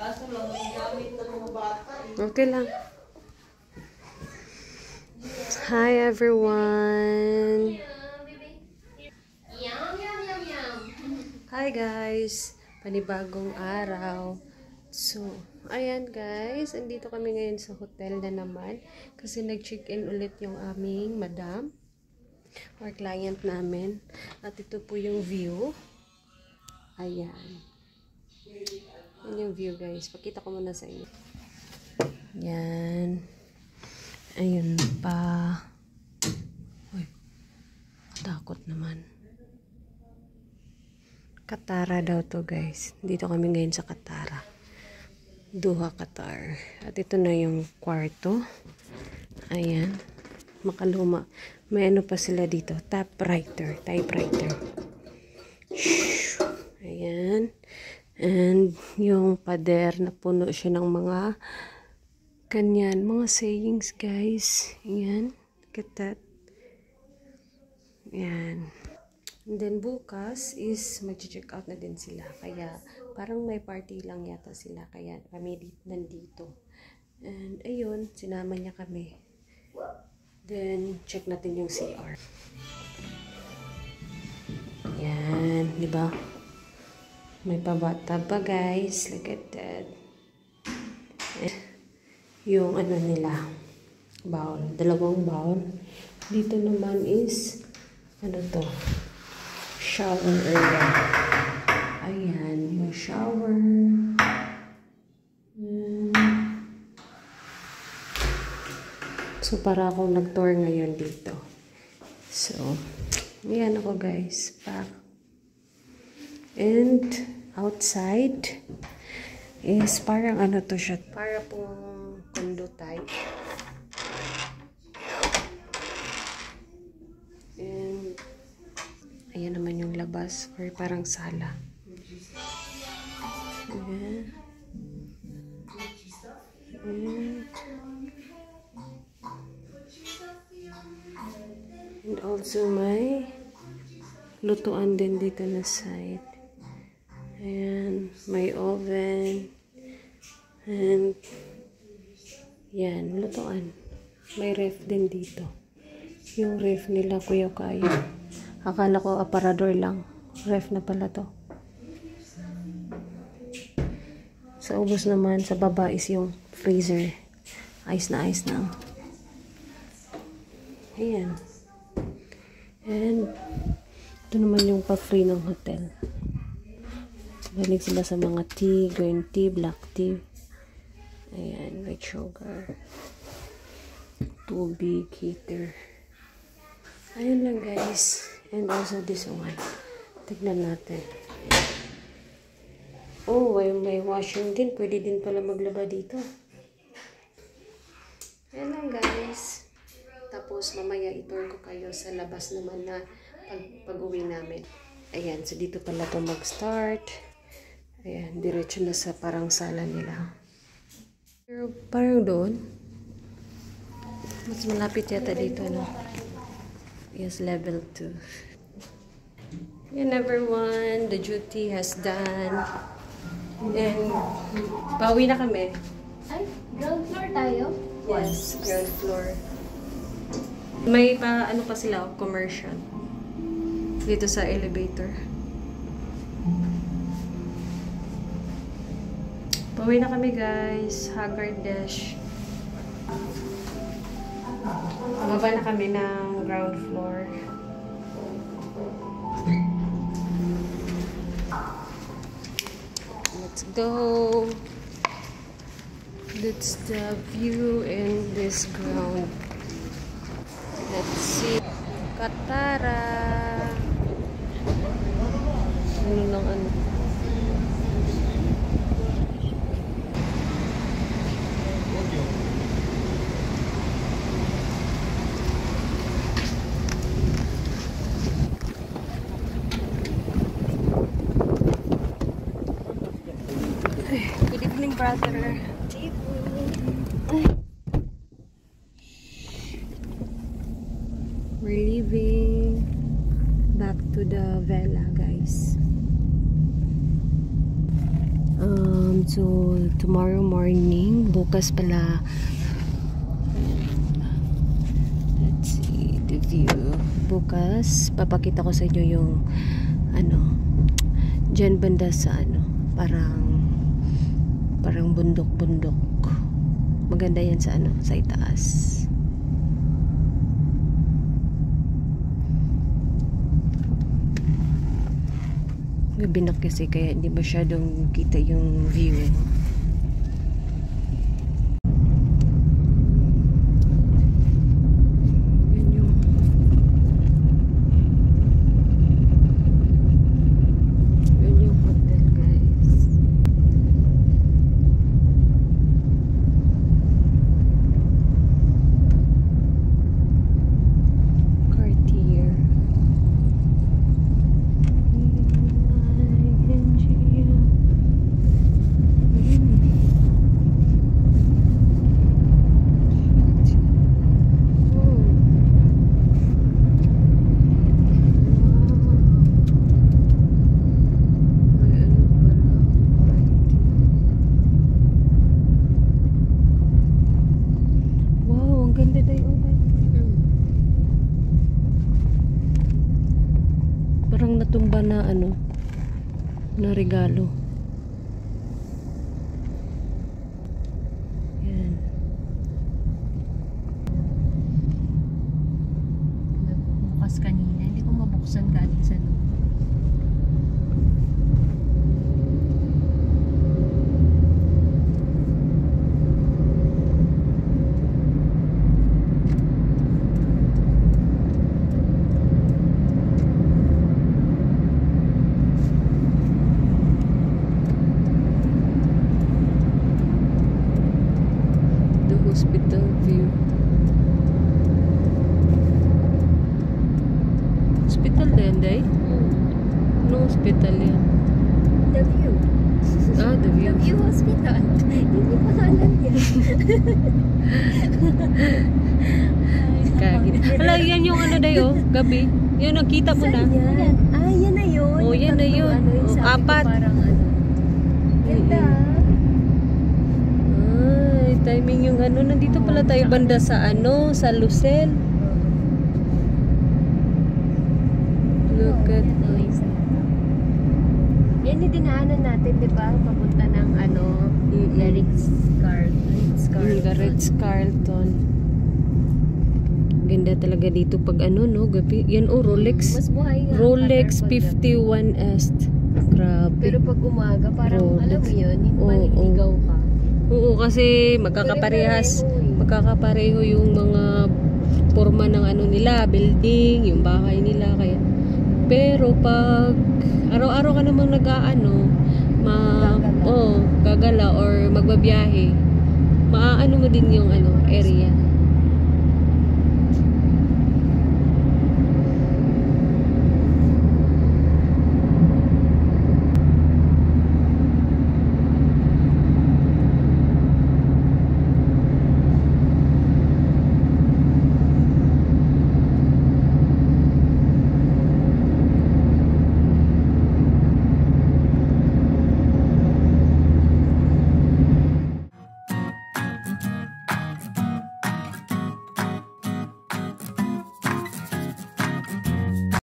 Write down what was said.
Kaso lang, may gamit ng mga bata. Okay lang. Hi everyone. Hi guys. Panibagong araw. So, ayan guys. Andito kami ngayon sa hotel na naman. Kasi nag-check-in ulit yung aming madam. Or client namin. At ito po yung view. Ayan. Yan yung view guys. Pakita ko muna sa inyo. Yan. Ayun pa. Uy. Takot naman. Katara daw to guys. Dito kami ngayon sa Katara. Doha, Qatar. At ito na yung kwarto. Ayan. Makaluma. May ano pa sila dito. Typewriter. Ayan. And yung pader na puno siya ng mga kanyan, mga sayings guys. Ayan. Look at that. Ayan. And then bukas is mag-check out na din sila. Kaya parang may party lang yata sila. Kaya kami nandito. And ayun, sinama niya kami. Then check natin yung CR. Ayan, di ba? May pabata pa guys. Look at that. Yung ano nila. Bowl. Dalawang bowl. Dito naman is ano to? Shower area. Ayan. Yung shower. So para akong nag-tour ngayon dito. So, ayan ako guys. Pack. And outside is parang ano to siya. Para pong condo type. And ayan naman yung labas or parang sala. Ayan. And also may lutuan din dito na side. Ayan, may oven. And yan, lutuan. May ref din dito. Yung ref nila Kuya Kayo. Akala ko aparador lang. Ref na pala to. Sa ubos naman, sa baba is yung freezer. Ice na ice na. Ayan. And ito naman yung pa-free ng hotel. Balik sila sa mga tea, green tea, black tea. Ayan, white sugar. Tubig, heater. Ayun lang guys. And also this one. Tignan natin. Oh, may washing din. Pwede din pala maglaba dito. Ayan lang guys. Tapos mamaya itour ko kayo sa labas naman na pag-uwi namin. Ayan, so dito pala to mag-start. Ayan, diretso na sa parang sala nila. Pero parang doon, mas malapit yata dito, no? Yes, level 2. And everyone, the duty has done. And pauwi na kami. Ay, ground floor tayo? Yes, ground floor. May pa, ano pa sila, commercial. Dito sa elevator. Pauwi na kami guys. Haggard Dash. Baba na kami ng ground floor. Let's go. That's the view in this ground. Let's see. Katara. Ano lang ano. Good evening, brother. We're leaving back to the villa, guys. So, tomorrow morning, bukas pala, let's see, the view. Bukas, papakita ko sa inyo yung, dyan banda sa, parang bundok-bundok. Maganda yan sa, sa itaas. Gabi na kasi kaya hindi masyadong kita yung view. Yan yung hotel, guys. Cartier. Parang natumba na na regalo. Yan. Nagbukas kanina, hindi ko mabuksan galing sa loob. Hospital view. Hospital din, day? No hospital yan. The View. Ah, the view. The View Hospital. Hindi pa alam yan. Kagit. Hala, yan yung day, gabi. Yan, nakita mo na. Saan yan? Ah, yan na yun. Oh, yan na yun. Yung Oh, sabi ko apat. parang ganda. Ay, timing yung nandito pala tayo banda sa sa Lucel. Look at Yan yung dinaanan natin, di ba? Papunta ng the Ritz-Carlton. The Ritz-Carlton. Ganda talaga dito pag gabi. Yan Rolex. Mas buhay nga. Rolex Pag gabi. 51S. Grabe. Pero pag umaga, parang Rolex. alam mo yun, hindi Oo, maliligaw ka. Oo, kasi magkakaparehas. Magkakapareho yung mga forma ng nila, building, yung bahay nila. Kaya. Pero pag araw-araw ka namang gagala or magbabiyahe, maaano mo din yung area.